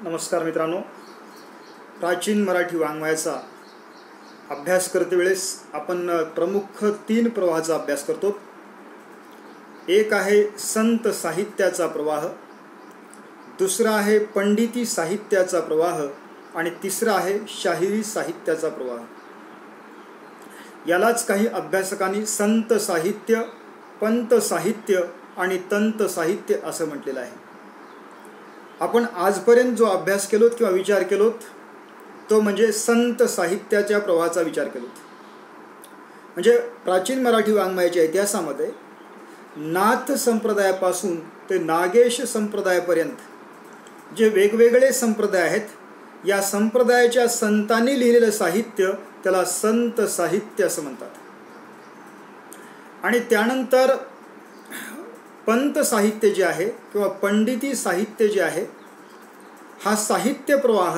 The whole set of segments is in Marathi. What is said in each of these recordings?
नमस्कार मित्रांनो, प्राचीन मराठी वाङ्मयाचा अभ्यास करते वेळेस आपण प्रमुख 3 प्रवाहाचा अभ्यास करतो. एक आहे संत साहित्याचा प्रवाह, दुसरा आहे पंडिती साहित्याचा प्रवाह आणि तिसरा आहे शाहिरी साहित्याचा प्रवाह. यालाच काही अभ्यासकांनी संत साहित्य, पंत साहित्य आणि तंत साहित्य असं म्हटलेलं आहे. आपण आजपर्यंत जो अभ्यास केलोत किंवा विचार केलोत तो म्हणजे संत साहित्याच्या प्रवाहाचा विचार केलोत. म्हणजे प्राचीन मराठी वाङ्मयाच्या इतिहासामध्ये नाथ संप्रदायापासून ते नागेश संप्रदायापर्यंत जे वेगवेगळे संप्रदाय आहेत, या संप्रदायाच्या संतांनी लिहिलेलं साहित्य त्याला संत साहित्य असं म्हणतात. आणि त्यानंतर पंत साहित्य जे आहे किंवा पंडिती साहित्य जे आहे, हा साहित्य प्रवाह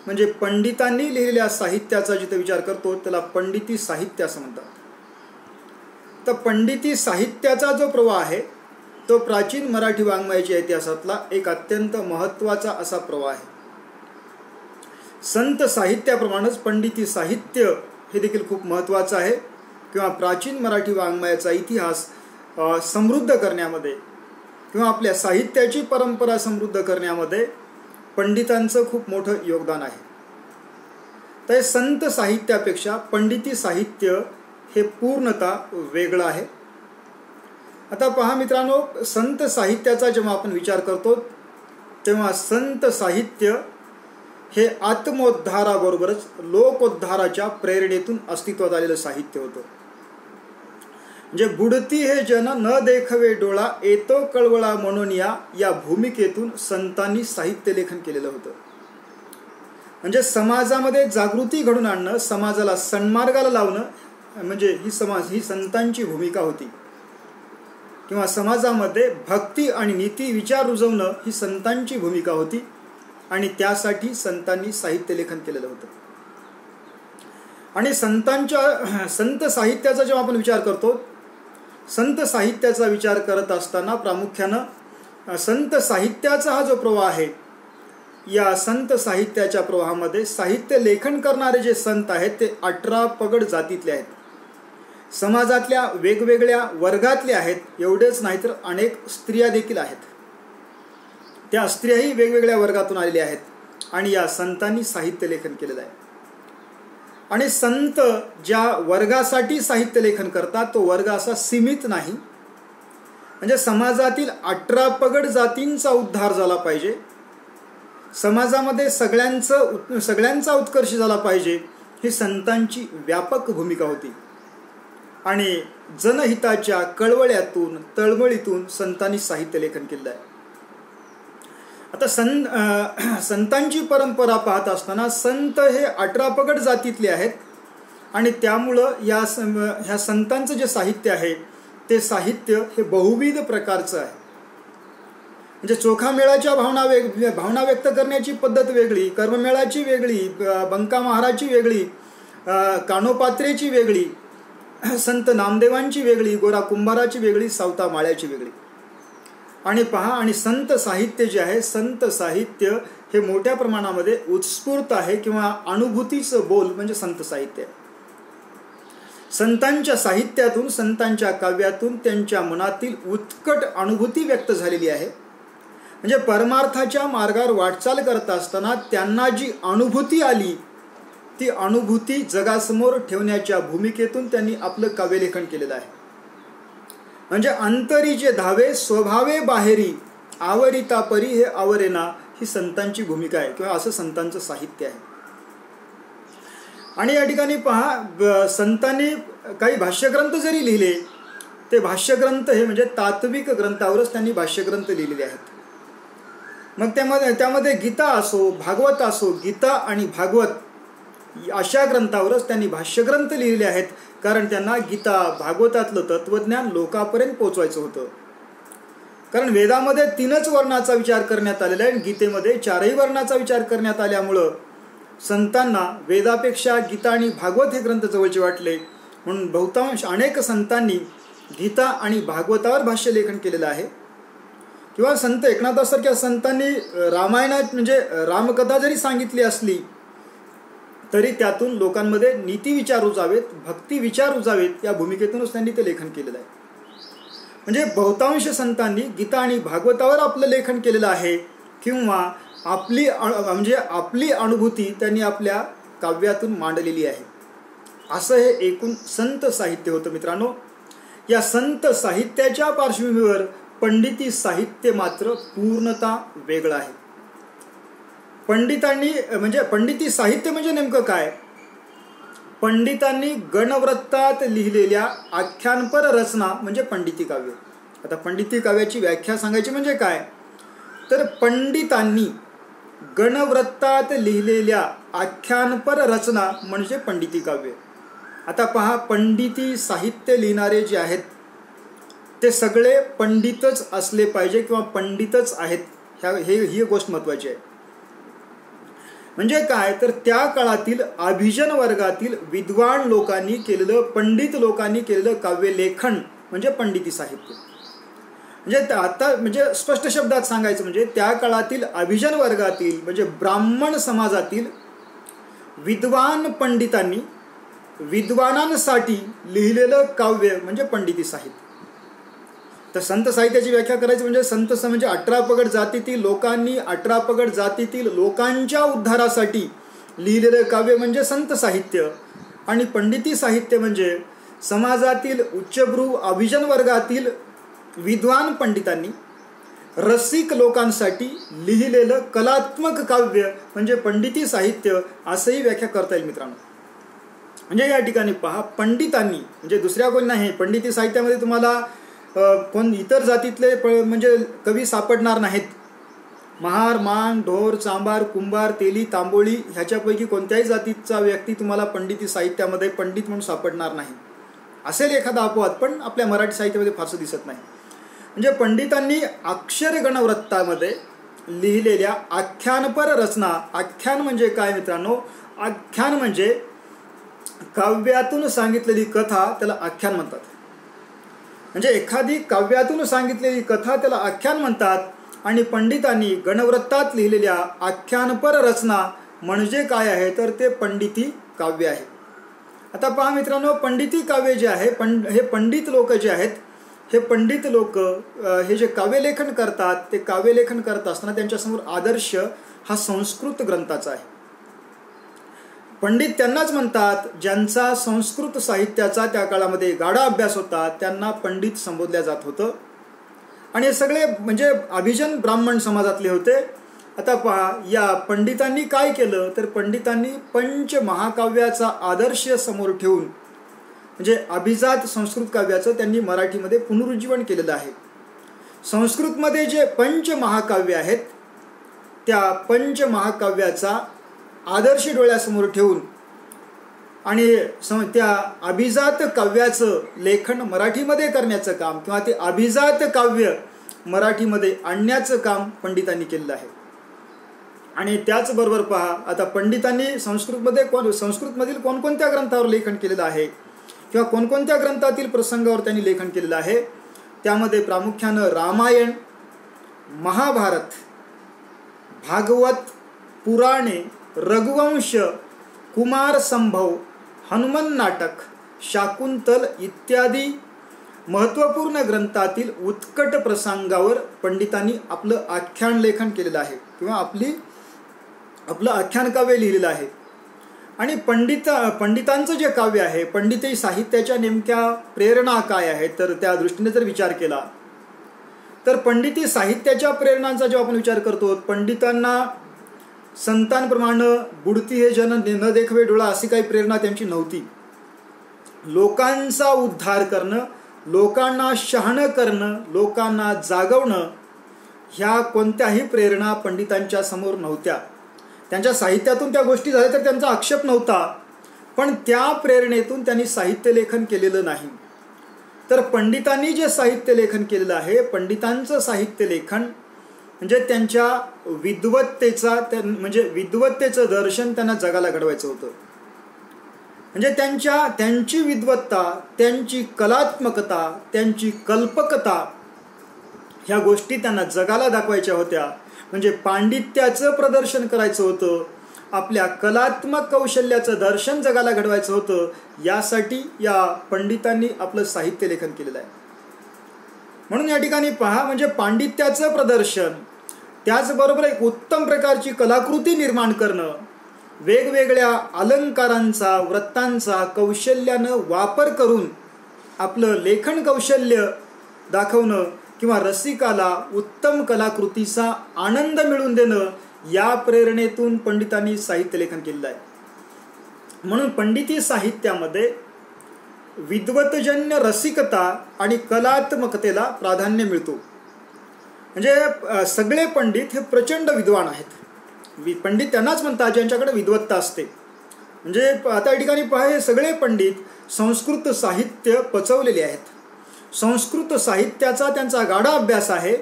म्हणजे पंडितांनी लिहिलेल्या साहित्याचा जिथे विचार करतो त्याला पंडिती साहित्य असं म्हणतात. तर पंडिती साहित्याचा जो प्रवाह आहे तो प्राचीन मराठी वाङ्मयाच्या इतिहासातला एक अत्यंत महत्त्वाचा असा प्रवाह आहे. संत साहित्याप्रमाणेच पंडिती साहित्य हे देखील खूप महत्त्वाचं आहे किंवा प्राचीन मराठी वाङ्मयाचा इतिहास समृद्ध करण्यामध्ये किंवा आपल्या साहित्याची परंपरा समृद्ध करण्यामध्ये पंडितांचं खूप मोठं योगदान आहे. तर संत साहित्यापेक्षा पंडिती साहित्य हे पूर्णतः वेगळं आहे. आता पहा मित्रांनो, संत साहित्याचा जेव्हा आपण विचार करतो तेव्हा संत साहित्य हे आत्मोद्धाराबरोबरच लोकोद्धाराच्या प्रेरणेतून अस्तित्वात आलेलं साहित्य होतं. म्हणजे बुडती हे जन न देखवे डोळा, येतो कळवळा म्हणून या भूमिकेतून संतांनी साहित्य लेखन केलेलं होतं. म्हणजे समाजामध्ये जागृती घडून आणणं, समाजाला सन्मार्गाला लावणं म्हणजे ही संतांची भूमिका होती. किंवा समाजामध्ये भक्ती आणि नीती विचार रुजवणं ही संतांची भूमिका होती आणि त्यासाठी संतांनी साहित्य लेखन केलेलं होतं. आणि संत साहित्याचा जेव्हा आपण विचार करतो, संत साहित्याचा विचार करत असताना प्रामुख्यानं संत साहित्याचा हा जो प्रवाह आहे, या संत साहित्याच्या प्रवाहामध्ये साहित्य लेखन करणारे जे संत आहेत ते 18 पगड जातीतले आहेत. समाजातल्या वेगवेगळ्या वर्गातले आहेत. एवढेच नाही तर अनेक स्त्रिया देखील आहेत. त्या स्त्रियाही वेगवेगळ्या वर्गातून आलेल्या आहेत आणि या संतांनी साहित्य लेखन केलेलं आहे. आणि संत ज्या वर्गासाठी साहित्य लेखन करतात तो वर्ग असा सीमित नाही. म्हणजे समाजातील 18 पगड जातींचा उद्धार झाला पाहिजे, समाजामध्ये सगळ्यांचा उत्कर्ष झाला पाहिजे, ही संतांची व्यापक भूमिका होती. आणि जनहिताच्या कळवळ्यातून तळमळीतून संतांनी साहित्य लेखन केलं आहे. आता संतांची परंपरा पाहत असताना संत हे 18 पगड जातीतले आहेत आणि त्यामुळं ह्या संतांचं जे साहित्य आहे ते साहित्य हे बहुविध प्रकारचं आहे. म्हणजे चोखामेळाच्या भावना व्यक्त करण्याची पद्धत वेगळी, कर्ममेळाची वेगळी, बंका महाराची वेगळी, कानोपात्रेची वेगळी, संत नामदेवांची वेगळी, गोरा कुंभाराची वेगळी, सावता माळ्याची वेगळी. आणि पहा, आणि संत साहित्य जे आहे, संत साहित्य हे मोठ्या प्रमाणामध्ये उत्स्फूर्त आहे किंवा अनुभूतीचं बोल म्हणजे संत साहित्य. संतांच्या साहित्यातून, संतांच्या काव्यातून त्यांच्या मनातील उत्कट अनुभूती व्यक्त झालेली आहे. म्हणजे परमार्थाच्या मार्गावर वाटचाल करत असताना त्यांना जी अनुभूती आली ती अनुभूती जगासमोर ठेवण्याच्या भूमिकेतून त्यांनी आपलं काव्यलेखन केलेलं आहे. म्हणजे अंतरी जे धावे स्वभावे बाहेरी, आवरिता परी हे आवरेना, ही संतांची भूमिका आहे किंवा असं संतांचं साहित्य आहे. आणि या ठिकाणी पहा, संतांनी काही भाष्यग्रंथ जरी लिहिले ते भाष्यग्रंथ हे म्हणजे तात्विक ग्रंथावरच त्यांनी भाष्यग्रंथ लिहिलेले आहेत. मग त्यामध्ये गीता असो, भागवत असो, गीता आणि भागवत अशा ग्रंथावरच त्यांनी भाष्यग्रंथ लिहिलेले आहेत. कारण त्यांना गीता भागवतातलं तत्त्वज्ञान लोकांपर्यंत पोचवायचं होतं. कारण वेदामध्ये 3च वर्णाचा विचार करण्यात आलेला आहे आणि गीतेमध्ये 4ही वर्णाचा विचार करण्यात आल्यामुळं संतांना वेदापेक्षा गीता आणि भागवत हे ग्रंथ जवळचे वाटले. म्हणून बहुतांश अनेक संतांनी गीता आणि भागवतावर भाष्यलेखन केलेलं आहे. किंवा संत एकनाथासारख्या संतांनी रामायणात म्हणजे रामकथा जरी सांगितली असली तरी त्यातून लोकांमध्ये नीती विचार रुजावेत, भक्ती विचार रुजावेत, या भूमिकेतूनच त्यांनी ते लेखन केलेलं आहे. म्हणजे बहुतांश संतांनी गीता आणि भागवतावर आपलं लेखन केलेलं आहे किंवा आपली अनुभूती त्यांनी आपल्या काव्यातून मांडलेली आहे. असं हे एकूण संत साहित्य होतं मित्रांनो. या संत साहित्याच्या पार्श्वभूमीवर पंडिती साहित्य मात्र पूर्णतः वेगळं आहे. पंडिती साहित्य म्हणजे नेमकं काय? पंडितांनी गणवृत्तात लिहिलेल्या आख्यानपर रचना म्हणजे पंडिती काव्य. आता पंडिती काव्याची व्याख्या सांगायची म्हणजे काय, तर पंडितांनी गणवृत्तात लिहिलेल्या आख्यानपर रचना म्हणजे पंडिती काव्य. आता पहा, पंडिती साहित्य लिहिणारे जे आहेत ते सगळे पंडितच असले पाहिजे किंवा पंडितच आहेत, ही गोष्ट महत्त्वाची आहे. म्हणजे काय, तर त्या काळातील अभिजन वर्गातील विद्वान लोकांनी केलेलं, पंडित लोकांनी केलेलं काव्यलेखन म्हणजे पंडिती साहित्य. म्हणजे आता म्हणजे स्पष्ट शब्दात सांगायचं म्हणजे त्या काळातील अभिजन वर्गातील म्हणजे ब्राह्मण समाजातील विद्वान पंडितांनी विद्वानांसाठी लिहिलेलं काव्य म्हणजे पंडिती साहित्य. तर संत साहित्याची व्याख्या करायची म्हणजे संत म्हणजे 18 पगड जातीतील लोकांनी 18 पगड जातीतील लोकांच्या उद्धारासाठी लिहिलेलं काव्य म्हणजे संत साहित्य. आणि पंडिती साहित्य म्हणजे समाजातील उच्चभ्रू अभिजन वर्गातील विद्वान पंडितांनी रसिक लोकांसाठी लिहिलेलं कलात्मक काव्य म्हणजे पंडिती साहित्य, असंही व्याख्या करता येईल मित्रांनो. म्हणजे या ठिकाणी पहा, पंडितांनी म्हणजे दुसऱ्या कोणी नाही. पंडिती साहित्यामध्ये तुम्हाला कोण इतर जातीतले म्हणजे कवी सापडणार नाहीत. महार, मांग, ढोर, चांबार, कुंभार, तेली, तांबोळी ह्याच्यापैकी कोणत्याही जातीचा व्यक्ती तुम्हाला पंडिती साहित्यामध्ये पंडित म्हणून सापडणार नाही. असेल एखादा अपवाद, पण आपल्या मराठी साहित्यामध्ये फारसं दिसत नाही. म्हणजे पंडितांनी अक्षर गणवृत्तामध्ये लिहिलेल्या आख्यानपर रचना. आख्यान म्हणजे काय मित्रांनो? आख्यान म्हणजे काव्यातून सांगितलेली कथा, त्याला आख्यान म्हणतात. म्हणजे एखादी काव्यातून सांगितलेली कथा त्याला आख्यान म्हणतात. आणि पंडितांनी गणवृत्तात लिहिलेल्या आख्यानपर रचना म्हणजे काय आहे, तर ते पंडिती काव्य आहे. आता पहा मित्रांनो, पंडिती काव्य जे आहे, हे पंडित लोक जे आहेत, हे पंडित लोक हे जे काव्यलेखन करतात, ते काव्यलेखन करत असताना त्यांच्यासमोर आदर्श हा संस्कृत ग्रंथाचा आहे. पंडित त्यांनाच म्हणतात ज्यांचा संस्कृत साहित्याचा त्या काळामध्ये गाढा अभ्यास होता, त्यांना पंडित संबोधल्या जात होतं. आणि हे सगळे म्हणजे अभिजन ब्राह्मण समाजातले होते. आता पहा, या पंडितांनी काय केलं, तर पंडितांनी पंचमहाकाव्याचा आदर्श समोर ठेवून म्हणजे अभिजात संस्कृत काव्याचं त्यांनी मराठीमध्ये पुनरुज्जीवन केलेलं आहे. संस्कृतमध्ये जे पंचमहाकाव्य आहेत, त्या पंचमहाकाव्याचा आदर्श डोळ्यासमोर ठेवून आणि त्या अभिजात काव्याचं लेखन मराठीमध्ये करण्याचं काम किंवा ते अभिजात काव्य मराठीमध्ये आणण्याचं काम पंडितांनी केलेलं आहे. आणि त्याचबरोबर पहा, आता पंडितांनी संस्कृतमधील कोणकोणत्या ग्रंथावर लेखन केलेलं आहे किंवा कोणकोणत्या ग्रंथातील प्रसंगावर त्यांनी लेखन केलेलं आहे, त्यामध्ये प्रामुख्यानं रामायण, महाभारत, भागवत, पुराणे, रघुवंश, कुमार संभव, हनुमान नाटक, शाकुंतल इत्यादी महत्त्वपूर्ण ग्रंथातील उत्कट प्रसंगावर पंडितांनी आपलं आख्यान लेखन केलेलं आहे किंवा आपलं आख्यान काव्य लिहिलेलं आहे. आणि पंडितांचं जे काव्य आहे, पंडिती साहित्याच्या नेमक्या प्रेरणा काय आहेत, तर त्या दृष्टीने जर विचार केला तर पंडिती साहित्याच्या प्रेरणांचा जेव्हा आपण विचार करतो, पंडितांना संतांप्रमाणे बुडती हे जन न देखवे डोळा अशी काही प्रेरणा त्यांची नव्हती. लोकांचा उद्धार करणं, लोकांना शहाणं करणं, लोकांना जागवणं, ह्या कोणत्याही प्रेरणा पंडितांच्या समोर नव्हत्या. त्यांच्या साहित्यातून त्या गोष्टी झाल्या तर त्यांचा आक्षेप नव्हता, पण त्या प्रेरणेतून त्यांनी साहित्य लेखन केलेलं नाही. तर पंडितांनी जे साहित्य लेखन केलेलं आहे, पंडितांचं साहित्य लेखन म्हणजे त्यांच्या विद्वत्तेचं दर्शन त्यांना जगाला घडवायचं होतं. म्हणजे त्यांची विद्वत्ता, त्यांची कलात्मकता, त्यांची कल्पकता ह्या गोष्टी त्यांना जगाला दाखवायच्या होत्या. म्हणजे पांडित्याचं प्रदर्शन करायचं होतं, आपल्या कलात्मक कौशल्याचं दर्शन जगाला घडवायचं होतं. यासाठी या पंडितांनी आपलं साहित्य लेखन केलेलं आहे. म्हणून या ठिकाणी पहा, म्हणजे पांडित्याचं प्रदर्शन, त्याचबरोबर एक उत्तम प्रकारची कलाकृती निर्माण करणं, वेगवेगळ्या अलंकारांचा, वृत्तांचा कौशल्यानं वापर करून आपलं लेखन कौशल्य दाखवणं किंवा रसिकाला उत्तम कलाकृतीचा आनंद मिळवून देणं, या प्रेरणेतून पंडितांनी साहित्य लेखन केलेलं आहे. म्हणून पंडिती साहित्यामध्ये विद्वतजन्य रसिकता आणि कलात्मकतेला प्राधान्य मिळतो. म्हणजे सगळे पंडित हे प्रचंड विद्वान आहेत. पंडित त्यांनाच म्हणतात ज्यांच्याकडे विद्वत्ता असते. म्हणजे आता या ठिकाणी पहा, हे सगळे पंडित संस्कृत साहित्य पचवलेले आहेत. संस्कृत साहित्याचा त्यांचा गाढा अभ्यास आहे.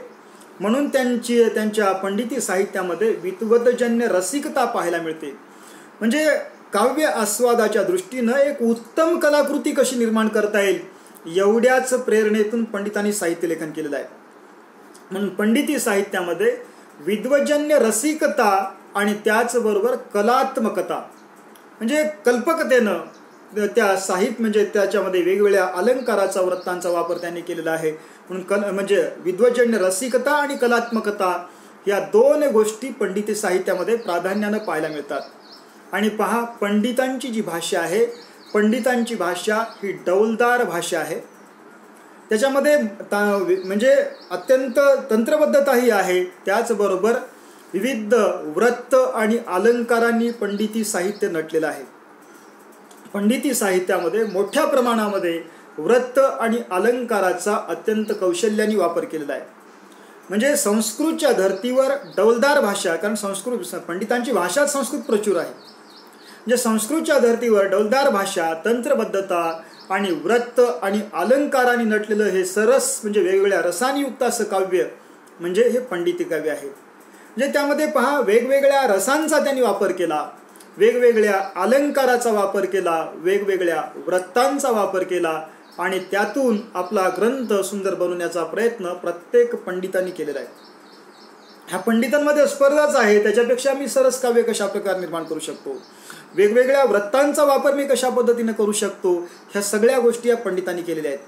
म्हणून त्यांच्या पंडिती साहित्यामध्ये विद्वतजन्य रसिकता पाहायला मिळते. म्हणजे काव्य आस्वादाच्या दृष्टीनं एक उत्तम कलाकृती कशी निर्माण करता येईल, एवढ्याच प्रेरणेतून पंडितांनी साहित्य लेखन केलेलं आहे. म्हणून पंडिती साहित्यामध्ये विद्वजन्य रसिकता आणि त्याचबरोबर कलात्मकता, म्हणजे कल्पकतेनं त्या साहित्य, म्हणजे त्याच्यामध्ये वेगवेगळ्या अलंकाराचा, वृत्तांचा वापर त्यांनी केलेला आहे. म्हणून म्हणजे विद्वजन्य रसिकता आणि कलात्मकता या दोन गोष्टी पंडिती साहित्यामध्ये प्राधान्यानं पाहायला मिळतात. आणि पहा, पंडितांची जी भाषा आहे, पंडितांची भाषा ही डौलदार भाषा आहे. त्याच्यामध्ये म्हणजे अत्यंत तंत्रबद्धताही आहे. त्याचबरोबर विविध व्रत आणि अलंकारांनी पंडिती साहित्य नटलेलं आहे. पंडिती साहित्यामध्ये मोठ्या प्रमाणामध्ये व्रत आणि अलंकाराचा अत्यंत कौशल्याने वापर केलेला आहे. म्हणजे संस्कृतच्या धर्तीवर डौलदार भाषा, कारण पंडितांची भाषा संस्कृत प्रचूर आहे. म्हणजे संस्कृतच्या धर्तीवर डौलदार भाषा, तंत्रबद्धता आणि व्रत आणि अलंकाराने नटलेलं हे सरस, म्हणजे वेगवेगळ्या रसांनी युक्त असं काव्य म्हणजे हे पंडिती काव्य आहे. म्हणजे त्यामध्ये पहा, वेगवेगळ्या रसांचा त्यांनी वापर केला, वेगवेगळ्या अलंकाराचा वापर केला, वेगवेगळ्या वृत्तांचा वापर केला आणि त्यातून आपला ग्रंथ सुंदर बनवण्याचा प्रयत्न प्रत्येक पंडितांनी केलेला आहे. ह्या पंडितांमध्ये स्पर्धाच आहे, त्याच्यापेक्षा मी सरस काव्य कशा प्रकारे निर्माण करू शकतो, वेगवेगळ्या वृत्तांचा वापर मी कशा पद्धतीने करू शकतो, ह्या सगळ्या गोष्टी या पंडितांनी केलेल्या आहेत.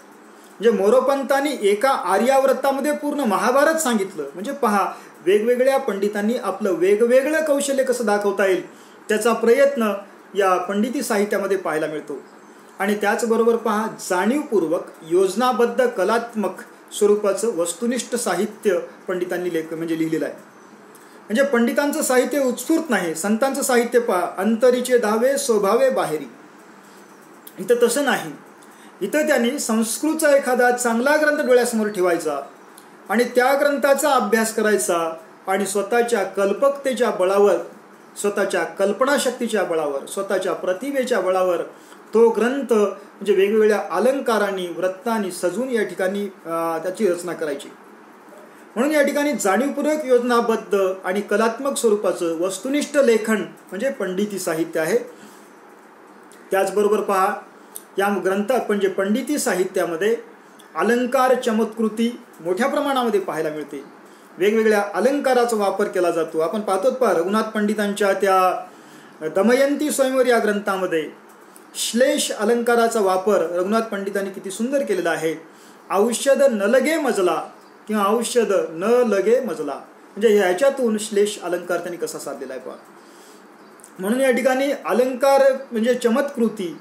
म्हणजे मोरोपंतांनी एका आर्यावृत्तामध्ये पूर्ण महाभारत सांगितलं. म्हणजे पहा, वेगवेगळ्या पंडितांनी आपलं वेगवेगळं कौशल्य कसं दाखवता येईल त्याचा प्रयत्न या पंडिती साहित्यामध्ये पाहायला मिळतो. आणि त्याचबरोबर पहा, जाणीवपूर्वक योजनाबद्ध कलात्मक स्वरूपाचं वस्तुनिष्ठ साहित्य पंडितांनी म्हणजे लिहिलेलं आहे. म्हणजे पंडितांचं साहित्य उत्स्फूर्त नाही. संतांचं साहित्य पहा, अंतरीचे धावे स्वभावे बाहेरी. इथं तसं नाही. इथं त्यांनी संस्कृतचा एखादा चांगला ग्रंथ डोळ्यासमोर ठेवायचा आणि त्या ग्रंथाचा अभ्यास करायचा आणि स्वतःच्या कल्पकतेच्या बळावर, स्वतःच्या कल्पनाशक्तीच्या बळावर, स्वतःच्या प्रतिभेच्या बळावर तो ग्रंथ म्हणजे वेगवेगळ्या अलंकारांनी, वृत्तांनी सजून या ठिकाणी त्याची रचना करायची. म्हणून या ठिकाणी जाणीवपूर्वक योजनाबद्ध आणि कलात्मक स्वरूपाचं वस्तुनिष्ठ लेखन म्हणजे पंडिती साहित्य आहे. त्याचबरोबर पहा, या ग्रंथात म्हणजे पंडिती साहित्यामध्ये अलंकार चमत्कृती मोठ्या प्रमाणामध्ये पाहायला मिळते. वेगवेगळ्या अलंकाराचा वापर केला जातो. आपण पाहतो पहा, रघुनाथ पंडितांच्या त्या दमयंती स्वयंवर या ग्रंथामध्ये श्लेष अलंकाराचा वापर रघुनाथ पंडितांनी किती सुंदर केलेला आहे. औषध न लगे मजला किंवा औषध न लगे मजला, म्हणजे ह्याच्यातून श्लेष अलंकार त्यांनी कसा साधलेला आहे पहा. म्हणून या ठिकाणी अलंकार म्हणजे चमत्कृती,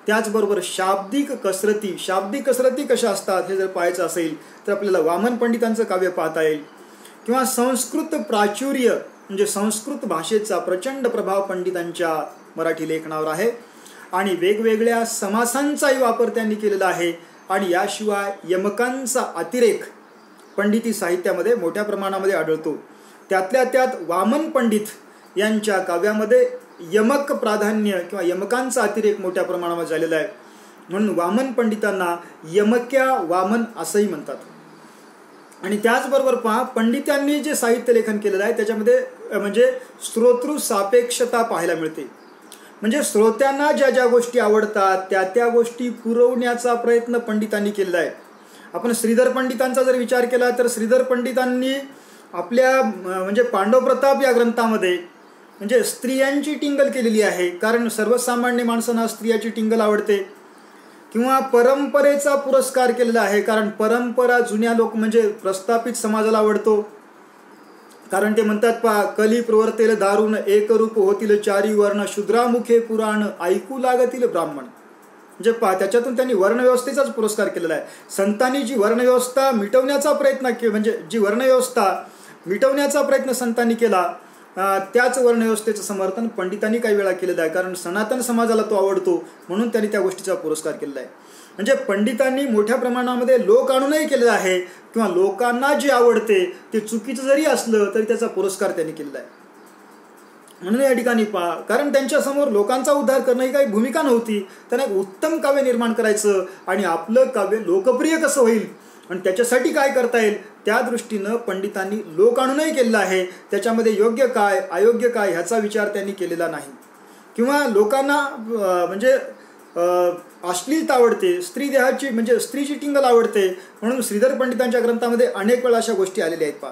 त्याचबरोबर शाब्दिक कसरती कशा असतात हे जर पाहायचं असेल तर आपल्याला वामन पंडितांचं काव्य पाहता येईल. किंवा संस्कृत प्राचुर्य म्हणजे संस्कृत भाषेचा प्रचंड प्रभाव पंडितांच्या मराठी लेखनावर आहे. आणि वेगवेगळ्या समासांचाही वापर त्यांनी केलेला आहे. आणि याशिवाय यमकांचा अतिरेक पंडिती साहित्यामध्ये मोठ्या प्रमाणामध्ये आढळतो. त्यातल्या त्यात वामन पंडित यांच्या काव्यामध्ये यमक प्राधान्य किंवा यमकांचा अतिरेक मोठ्या प्रमाणावर झालेला आहे. म्हणून वामन पंडितांना यमक्या वामन असंही म्हणतात. आणि त्याचबरोबर पहा, पंडितांनी जे साहित्य लेखन केलेलं आहे त्याच्यामध्ये म्हणजे श्रोतृ सापेक्षता पाहायला मिळते. म्हणजे श्रोत्यांना ज्या ज्या गोष्टी आवडतात त्या त्या गोष्टी पुरवण्याचा प्रयत्न पंडितांनी केलेला आहे. आपण श्रीधर पंडितांचा जर विचार केला तर श्रीधर पंडितांनी आपल्या म्हणजे पांडव प्रताप या ग्रंथामध्ये म्हणजे स्त्रियांची टिंगल केलेली आहे, कारण सर्वसामान्य माणसांना स्त्रियाची टिंगल आवडते. किंवा परंपरेचा पुरस्कार केलेला आहे, कारण परंपरा जुन्या लोक म्हणजे प्रस्थापित समाजाला आवडतो. कारण ते म्हणतात कली प्रवर्तेल दारुण एक रूप होतील चारी वर्ण शूद्रामुखे पुराण ऐकू लागतील ब्राह्मण. म्हणजे त्याच्यातून त्यांनी वर्णव्यवस्थेचाच पुरस्कार केलेला आहे. संतांनी जी वर्णव्यवस्था मिटवण्याचा प्रयत्न म्हणजे जी वर्णव्यवस्था मिटवण्याचा प्रयत्न संतांनी केला, त्याच वर्णव्यवस्थेचं समर्थन पंडितांनी काही वेळा केलेलं आहे, कारण सनातन समाजाला तो आवडतो म्हणून त्यांनी त्या गोष्टीचा पुरस्कार केलेला आहे. म्हणजे पंडितांनी मोठ्या प्रमाणामध्ये लोक आणूनही केलेलं आहे, किंवा लोकांना जे आवडते ते चुकीचं जरी असलं तरी त्याचा पुरस्कार त्यांनी केलेला आहे. म्हणून या ठिकाणी कारण त्यांच्यासमोर लोकांचा उद्धार करणं ही काही भूमिका नव्हती. त्यांना एक उत्तम काव्य निर्माण करायचं आणि आपलं काव्य लोकप्रिय कसं होईल आणि त्याच्यासाठी काय करता येईल त्या दृष्टीनं पंडितांनी लोक आणूनही केलेलं आहे. त्याच्यामध्ये योग्य काय अयोग्य काय ह्याचा विचार त्यांनी केलेला नाही. किंवा लोकांना म्हणजे अश्लीलता आवडते, स्त्री देहाची म्हणजे स्त्रीची टिंगल आवडते, म्हणून श्रीधर पंडितांच्या ग्रंथामध्ये अनेक वेळा अशा गोष्टी आलेल्या आहेत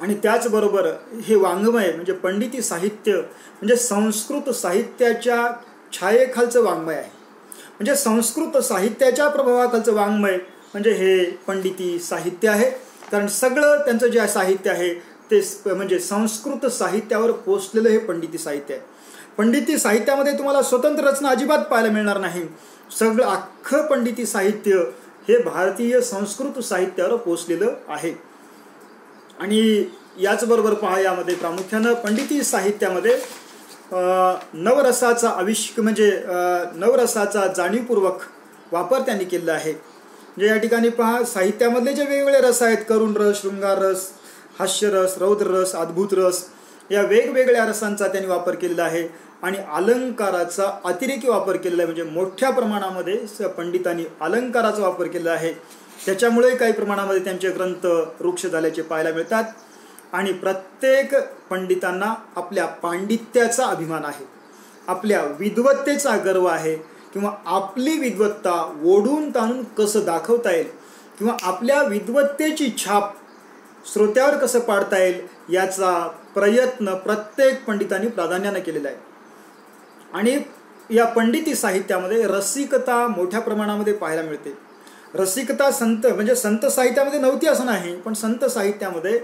आणि त्याचबरोबर हे वाङ्मय म्हणजे पंडिती साहित्य म्हणजे संस्कृत साहित्याच्या छायेखालचं वाङ्मय आहे. म्हणजे संस्कृत साहित्याच्या प्रभावाखालचं वाङ्मय म्हणजे हे पंडिती साहित्य आहे. कारण सगळं त्यांचं जे साहित्य आहे ते म्हणजे संस्कृत साहित्यावर पोचलेलं हे पंडिती साहित्य आहे. पंडिती साहित्यामध्ये तुम्हाला स्वतंत्र रचना अजिबात पाहायला मिळणार नाही. सगळं अख्खं पंडिती साहित्य हे भारतीय संस्कृत साहित्यावर पोचलेलं आहे. आणि याचबरोबर पहा, यामध्ये प्रामुख्यानं पंडिती साहित्यामध्ये नवरसाचा म्हणजे नवरसाचा जाणीवपूर्वक वापर त्यांनी केलेला आहे. म्हणजे या ठिकाणी पहा, साहित्यामधले जे वेगवेगळे रस आहेत, करुण रस, शृंगार रस, हास्यरस, रौद्र रस, अद्भुत रस, या वेगवेगळ्या रसांचा त्यांनी वापर केलेला आहे. आणि अलंकाराचा अतिरेकी वापर केलेला आहे. म्हणजे मोठ्या प्रमाणामध्ये पंडितांनी अलंकाराचा वापर केलेला आहे. त्याच्यामुळे काही प्रमाणामध्ये त्यांचे ग्रंथ वृक्ष झाल्याचे पाहायला मिळतात. आणि प्रत्येक पंडितांना आपल्या पांडित्याचा अभिमान आहे, आपल्या विद्वत्तेचा गर्व आहे, किंवा आपली विद्वत्ता ओढून ताणून कसं दाखवता येईल किंवा आपल्या विद्वत्तेची छाप श्रोत्यावर कसं पाडता येईल याचा प्रयत्न प्रत्येक पंडितांनी प्राधान्याने केलेला आहे. आणि या पंडिती साहित्यामध्ये रसिकता मोठ्या प्रमाणामध्ये पाहायला मिळते. रसिकता म्हणजे संत साहित्यामध्ये नव्हती असं नाही, पण संत साहित्यामध्ये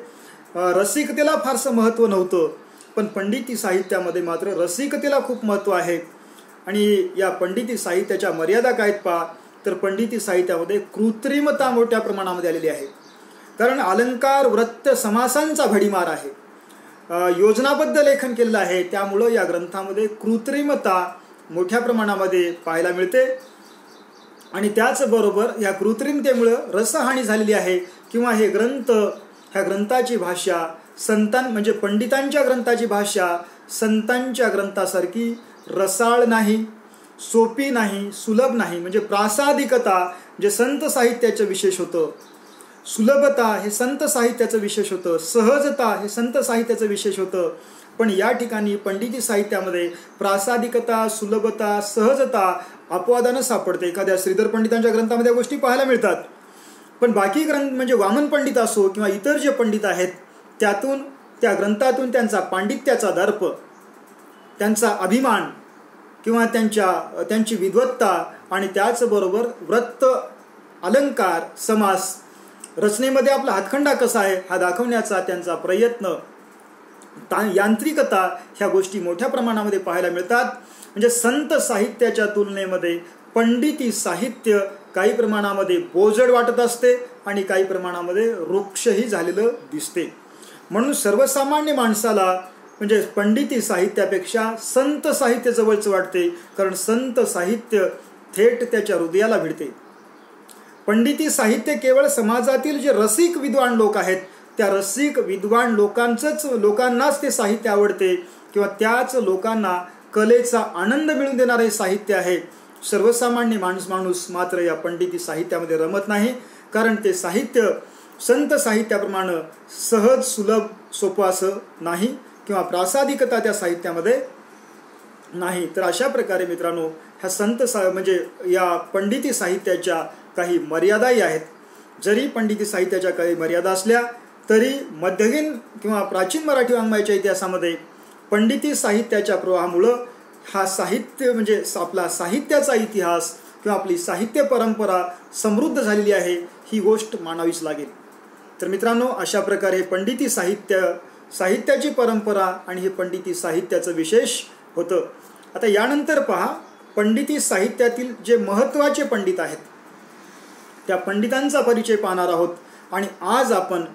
रसिकतेला फारसं महत्त्व नव्हतं, पण पंडिती साहित्यामध्ये मात्र रसिकतेला खूप महत्त्व आहे. आणि या पंडिती साहित्याच्या मर्यादा काय पहा, तर पंडिती साहित्यामध्ये कृत्रिमता मोठ्या प्रमाणामध्ये आलेली आहे. कारण अलंकार वृत्त समासांचा भडीमार आहे, योजनाबद्ध लेखन केलेलं आहे, त्यामुळं या ग्रंथामध्ये कृत्रिमता मोठ्या प्रमाणामध्ये पाहायला मिळते. आणि त्याचबरोबर या कृत्रिमतेमुळं रसहानी झालेली आहे. किंवा ह्या ग्रंथाची भाषा म्हणजे पंडितांच्या ग्रंथाची भाषा संतांच्या ग्रंथासारखी रसाळ नाही, सोपी नाही, सुलभ नाही. म्हणजे प्रासादिकता जे संत साहित्याचं विशेष होतं, सुलभता हे संत साहित्याचं विशेष होतं, सहजता हे संत साहित्याचं विशेष होतं. पण या ठिकाणी पंडिती साहित्यामध्ये प्रासादिकता, सुलभता, सहजता अपवादानं सापडते. एखाद्या श्रीधर पंडितांच्या ग्रंथामध्ये या गोष्टी पाहायला मिळतात. पण बाकी ग्रंथ म्हणजे वामन पंडित असो किंवा इतर जे पंडित आहेत त्या ग्रंथातून त्यांचा पांडित्याचा दर्प, त्यांचा अभिमान किंवा त्यांची विद्वत्ता आणि त्याचबरोबर वृत्त, अलंकार, समास, रचनेमध्ये आपला हातखंडा कसा आहे हा दाखवण्याचा त्यांचा प्रयत्न, यांत्रिकता ह्या गोष्टी मोठ्या प्रमाणामध्ये पाहायला मिळतात. म्हणजे संत साहित्याच्या तुलनेमध्ये पंडिती साहित्य काही प्रमाणामध्ये बोजड वाटत असते आणि काही प्रमाणामध्ये वृक्षही झालेलं दिसते. म्हणून सर्वसामान्य माणसाला म्हणजे पंडिती साहित्यापेक्षा संत साहित्य जवळचं वाटते, कारण संत साहित्य थेट त्याच्या हृदयाला भिडते. पंडिती साहित्य केवळ समाजातील जे रसिक विद्वान लोक आहेत त्या रसिक विद्वान लोकांनाच ते साहित्य आवडते, किंवा त्याच लोकांना कलेचा आनंद मिळवून देणारे साहित्य आहे. सर्वसामान्य माणूस मात्र या पंडिती साहित्यामध्ये रमत नाही, कारण ते साहित्य संत साहित्याप्रमाणे सहज, सुलभ, सोपं असं नाही, किंवा प्रासादिकता त्या साहित्यामध्ये नाही. तर अशा प्रकारे मित्रांनो ह्या म्हणजे या पंडिती साहित्याच्या काही मर्यादाही आहेत. जरी पंडिती साहित्याच्या काही मर्यादा असल्या तरी मध्ययुगीन किंवा प्राचीन मराठी वाङ्मयाच्या इतिहासामध्ये पंडिती साहित्याच्या प्रवाहामुळं हा साहित्य म्हणजे आपला साहित्याचा इतिहास किंवा आपली साहित्य परंपरा समृद्ध झालेली आहे, ही गोष्ट मानावीच लागेल. तर मित्रांनो, अशा प्रकारे पंडिती साहित्याची परंपरा आणि हे पंडिती साहित्याचं विशेष होतं. आता यानंतर पहा, पंडिती साहित्यातील जे महत्त्वाचे पंडित आहेत त्या पंडितांचा परिचय पाहणार आहोत. आणि आज आपण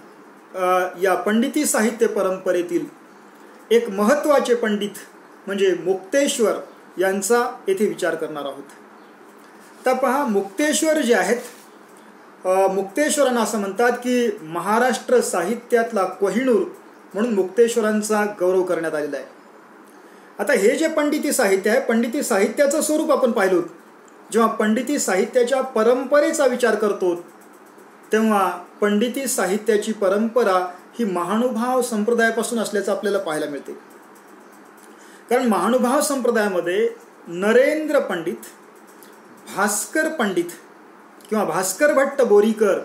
या पंडिती साहित्य परंपरेतील एक महत्त्वाचे पंडित म्हणजे मुक्तेश्वर यांचा येथे विचार करणार आहोत. तर पहा, मुक्तेश्वर जे आहेत, मुक्तेश्वरांना असं म्हणतात की महाराष्ट्र साहित्यातला कोहिनूर म्हणून मुक्तेश्वरांचा गौरव करण्यात आलेला आहे. आता हे जे पंडिती साहित्य आहे, पंडिती साहित्याचं स्वरूप आपण पाहिलं. जेव्हा पंडिती साहित्याच्या परंपरेचा विचार करतो तेव्हा पंडिती साहित्याची परंपरा ही महानुभाव संप्रदायापासून असल्याचं आपल्याला पाहायला मिळते. कारण महानुभाव संप्रदायामध्ये नरेंद्र पंडित, भास्कर पंडित किंवा भास्कर भट्ट बोरीकर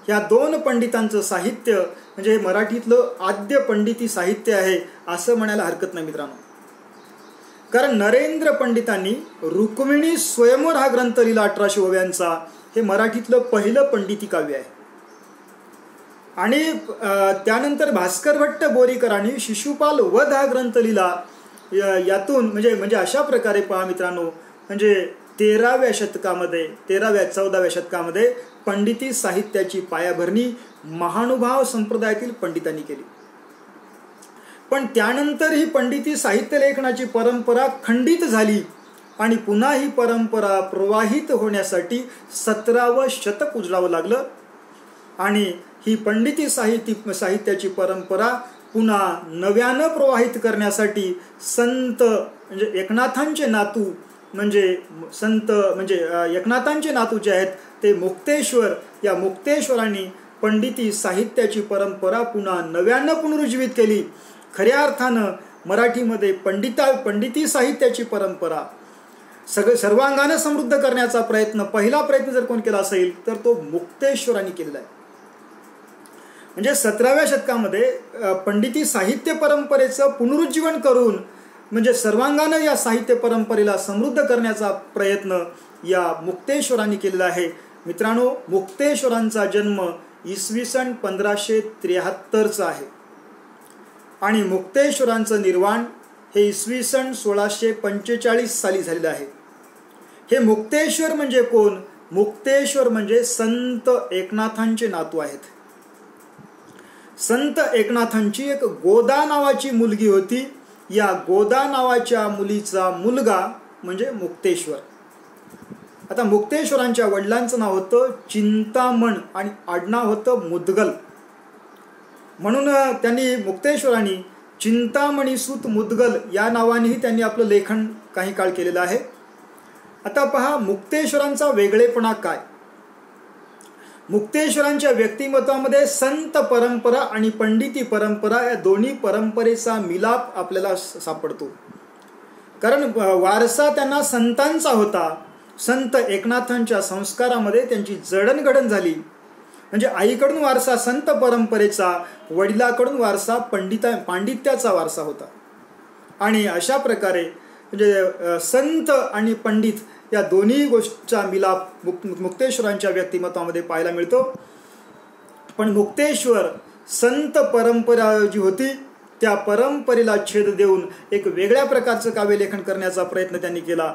ह्या दोन पंडितांचं साहित्य म्हणजे मराठीतलं आद्य पंडिती साहित्य आहे असं म्हणायला हरकत नाही मित्रांनो. कारण नरेंद्र पंडितांनी रुक्मिणी स्वयंवर हा ग्रंथ लिहिला 1800 ओव्यांचा. हे मराठीतलं पहिलं पंडिती काव्य आहे. आणि त्यानंतर भास्कर भट्ट बोरीकरांनी शिशुपाल वध हा ग्रंथ लिहिला. यातून म्हणजे अशा प्रकारे पहा मित्रांनो, म्हणजे 13व्या शतकामध्ये 14व्या शतकामध्ये पंडिती साहित्याची पायाभरणी महानुभाव संप्रदायातील पंडितांनी केली. पण त्यानंतर ही पंडिती साहित्य लेखनाची परंपरा खंडित झाली आणि पुन्हा ही परंपरा प्रवाहित होण्यासाठी 17वं शतक उजळावं लागलं. आणि ही पंडिती साहित्याची परंपरा पुन्हा नव्यानं प्रवाहित करण्यासाठी संत म्हणजे एकनाथांचे नातू एकनाथांचे नातू जे आहेत ते मुक्तेश्वर, या मुक्तेश्वरांनी पंडिती साहित्याची परंपरा पुन्हा नव्यानं पुनरुज्जीवित केली. खऱ्या अर्थानं मराठीमध्ये पंडिती साहित्याची परंपरा सर्वांगानं समृद्ध करण्याचा पहिला प्रयत्न जर कोण केला असेल तर तो मुक्तेश्वरांनी केलेला आहे. म्हणजे 17व्या शतकामध्ये पंडिती साहित्य परंपरेचं पुनरुज्जीवन करून म्हणजे सर्वांगानं या साहित्य परंपरेला समृद्ध करण्याचा प्रयत्न या मुक्तेश्वरांनी केलेला आहे. मित्रांनो, मुक्तेश्वरांचा जन्म इसवी सन 1573चा आहे आणि मुक्तेश्वरांचं निर्वाण हे इसवी सन 1645 साली झालेलं आहे. हे मुक्तेश्वर म्हणजे कोण? मुक्तेश्वर म्हणजे संत एकनाथांचे नातू आहेत. संत एकनाथांची एक गोदा नावाची मुलगी होती. या गोदा नावाच्या मुलीचा मुलगा म्हणजे मुक्तेश्वर. आता मुक्तेश्वरांच्या वडिलांचं नाव होतं चिंतामण आणि आडनाव होतं मुदगल. म्हणून त्यांनी मुक्तेश्वरांनी चिंतामणीसूत मुदगल या नावानेही त्यांनी आपलं लेखन काही काळ केलेलं आहे. आता पहा, मुक्तेश्वरांचा वेगळेपणा काय? मुक्तेश्वरांच्या व्यक्तिमत्वामध्ये संत परंपरा आणि पंडिती परंपरा या दोन्ही परंपरेचा मिलाप आपल्याला सापडतो. कारण वारसा त्यांना संतांचा होता. संत एकनाथांच्या संस्कारामध्ये त्यांची जडणघडण झाली. म्हणजे आईकडून वारसा संत परंपरेचा, वडिलाकडून वारसा पांडित्याचा वारसा होता. आणि अशा प्रकारे म्हणजे संत आणि पंडित या दोन्ही गोष्टींचा मिलाप मुक्तेश्वरांच्या व्यक्तिमत्वामध्ये पाहायला मिळतो. पण मुक्तेश्वर संत परंपरा जी होती त्या परंपरेला छेद देऊन एक वेगळ्या प्रकारचं काव्यलेखन करण्याचा प्रयत्न त्यांनी केला.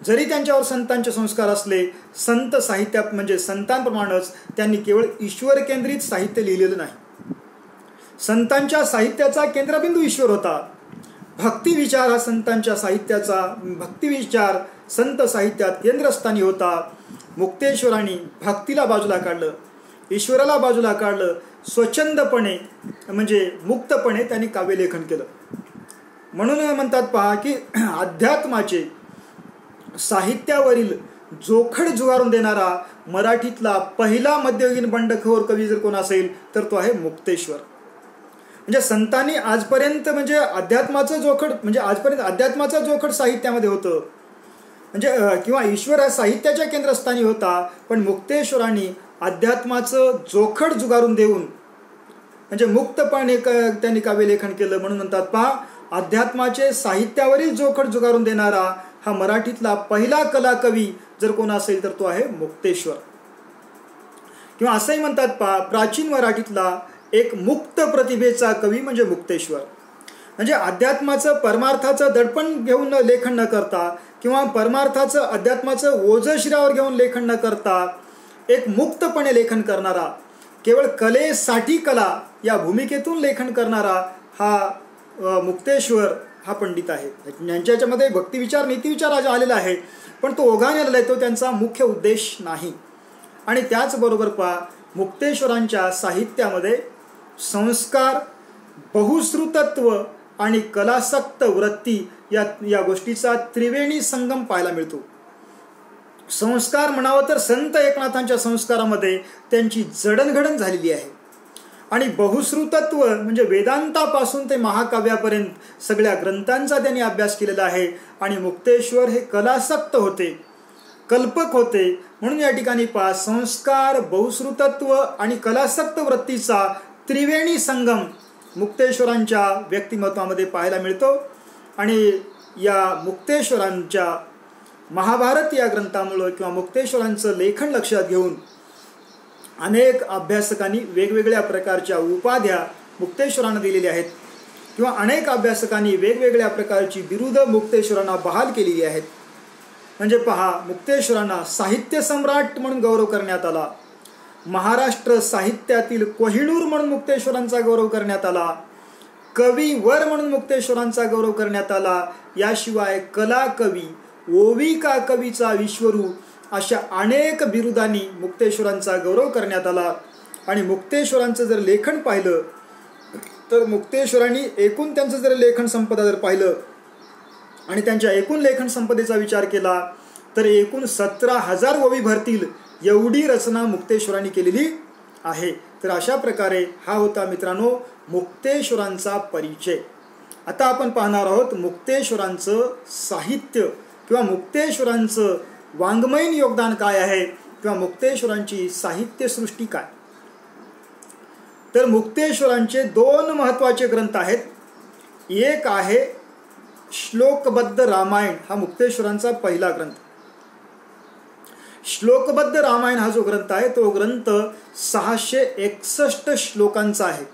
जरी त्यांच्यावर संतांचे संस्कार असले, संत साहित्यात म्हणजे संतांप्रमाणेच त्यांनी केवळ ईश्वर केंद्रित साहित्य लिहिलेलं नाही. संतांच्या साहित्याचा केंद्रबिंदू ईश्वर होता. भक्तिविचार हा संतांच्या साहित्याचा भक्तिविचार संत साहित्यात केंद्रस्थानी होता. मुक्तेश्वरांनी भक्तीला बाजूला काढलं, ईश्वराला बाजूला काढलं. स्वच्छंदपणे म्हणजे मुक्तपणे त्यांनी काव्यलेखन केलं. म्हणून म्हणतात पहा की अध्यात्माचे साहित्यावरील जोखड जुगारून देणारा मराठीतला पहिला मध्ययुगीन बंडखोर कवी जर कोण असेल तर तो आहे मुक्तेश्वर. म्हणजे संतांनी आजपर्यंत म्हणजे आध्यात्माचं जोखड साहित्यामध्ये होतं. म्हणजे किंवा ईश्वर हा साहित्याच्या केंद्रस्थानी होता, पण मुक्तेश्वरांनी अध्यात्माचं जोखड जुगारून देऊन म्हणजे मुक्तपणे त्यांनी काव्यलेखन केलं. म्हणून म्हणतात पहा, अध्यात्माचे साहित्यावरील जोखड जुगारून देणारा हा मराठीतला पहिला कला कवी जर कोण असेल तर तो आहे मुक्तेश्वर. किंवा असंही म्हणतात पहा, प्राचीन मराठीतला एक मुक्त प्रतिभेचा कवी म्हणजे मुक्तेश्वर. म्हणजे अध्यात्माचं परमार्थाचं दडपण घेऊन लेखन न करता किंवा परमार्थाचं अध्यात्माचं ओझं शिरावर घेऊन लेखन न करता एक मुक्तपणे लेखन करणारा, केवळ कलेसाठी कला या भूमिकेतून लेखन करणारा हा मुक्तेश्वर हा पंडित आहे. यांच्यामध्ये भक्तिविचार नीतिविचार आज आलेला आहे, पण तो ओघाने आलेला आहे, तो त्यांचा मुख्य उद्देश नाही. आणि त्याचबरोबर पहा, मुक्तेश्वरांच्या साहित्यामध्ये संस्कार, बहुश्रुतत्व आणि कलासक्त वृत्ती या गोष्टीचा त्रिवेणी संगम पाहायला मिळतो. संस्कार म्हणावं तर संत एकनाथांच्या संस्कारामध्ये त्यांची जडणघडण झालेली आहे. आणि बहुश्रुतत्व म्हणजे वेदांतापासून ते महाकाव्यापर्यंत सगळ्या ग्रंथांचा त्यांनी अभ्यास केलेला आहे. आणि मुक्तेश्वर हे कलासक्त होते, कल्पक होते. म्हणून या ठिकाणी पहा, संस्कार, बहुश्रुतत्व आणि कलासक्त वृत्तीचा त्रिवेणी संगम मुक्तेश्वरांच्या व्यक्तिमत्वामध्ये पाहायला मिळतो. आणि या मुक्तेश्वरांच्या महाभारत या ग्रंथामुळं किंवा मुक्तेश्वरांचं लेखन लक्षात घेऊन अनेक अभ्यासकांनी वेगवेगळ्या प्रकारच्या उपाध्या मुक्तेश्वरांना दिलेल्या आहेत किंवा अनेक अभ्यासकांनी वेगवेगळ्या प्रकारची बिरुद मुक्तेश्वरांना बहाल केलेली आहेत. म्हणजे पहा, मुक्तेश्वरांना साहित्य सम्राट म्हणून गौरव करण्यात आला, महाराष्ट्र साहित्यातील कोहिनूर म्हणून मुक्तेश्वरांचा गौरव करण्यात आला, कवीवर म्हणून मुक्तेश्वरांचा गौरव करण्यात आला. याशिवाय कला कवी, ओविका कवीचा विश्वरू अशा अनेक बिरुदांनी मुक्तेश्वरांचा गौरव करण्यात आला. आणि मुक्तेश्वरांचं जर लेखन पाहिलं तर मुक्तेश्वरांनी एकूण त्यांचं जर लेखन संपदा जर पाहिलं आणि त्यांच्या एकूण लेखन संपदेचा विचार केला तर एकूण 17,000 ओवी भरतील एवढी रचना मुक्तेश्वरांनी केलेली आहे. तर अशा प्रकारे हा होता मित्रांनो मुक्तेश्वरांचा परिचय. आता आपण पाहणार आहोत मुक्तेश्वरांचं साहित्य किंवा मुक्तेश्वरांचं वाङ्मयीन योगदान काय आहे किंवा मुक्तेश्वरांची साहित्यसृष्टी काय. तर मुक्तेश्वरांचे 2 महत्त्वाचे ग्रंथ आहेत. एक आहे श्लोकबद्ध रामायण, हा मुक्तेश्वरांचा पहिला ग्रंथ. श्लोकबद्ध रामायण हा जो ग्रंथ आहे तो ग्रंथ 661 श्लोकांचा आहे.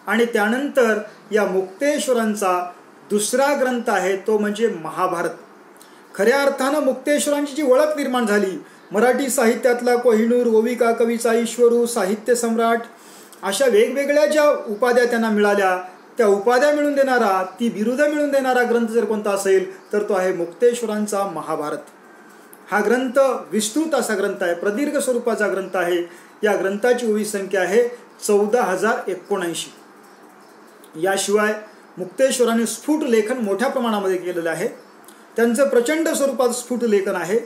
आणि त्यानंतर या मुक्तेश्वरांचा दुसरा ग्रंथ आहे तो म्हणजे महाभारत. खऱ्या अर्थानं मुक्तेश्वरांची जी ओळख निर्माण झाली, मराठी साहित्यातला कोहिनूर, ओविका कवीचा ईश्वरू, साहित्य सम्राट अशा वेगवेगळ्या ज्या उपाध्या त्यांना मिळाल्या, त्या उपाध्या मिळवून देणारा, ती बिरुदं मिळवून देणारा ग्रंथ जर कोणता असेल तर तो आहे मुक्तेश्वरांचा महाभारत. हा ग्रंथ विस्तृत असा ग्रंथ आहे, प्रदीर्घ स्वरूपाचा ग्रंथ आहे. या ग्रंथाची ओवी संख्या आहे 14,079. याशिवाय मुक्तेश्वरांनी स्फुट लेखन मोठ्या प्रमाणामध्ये केलेलं आहे. त्यांचं प्रचंड स्वरूपात स्फुट लेखन आहे.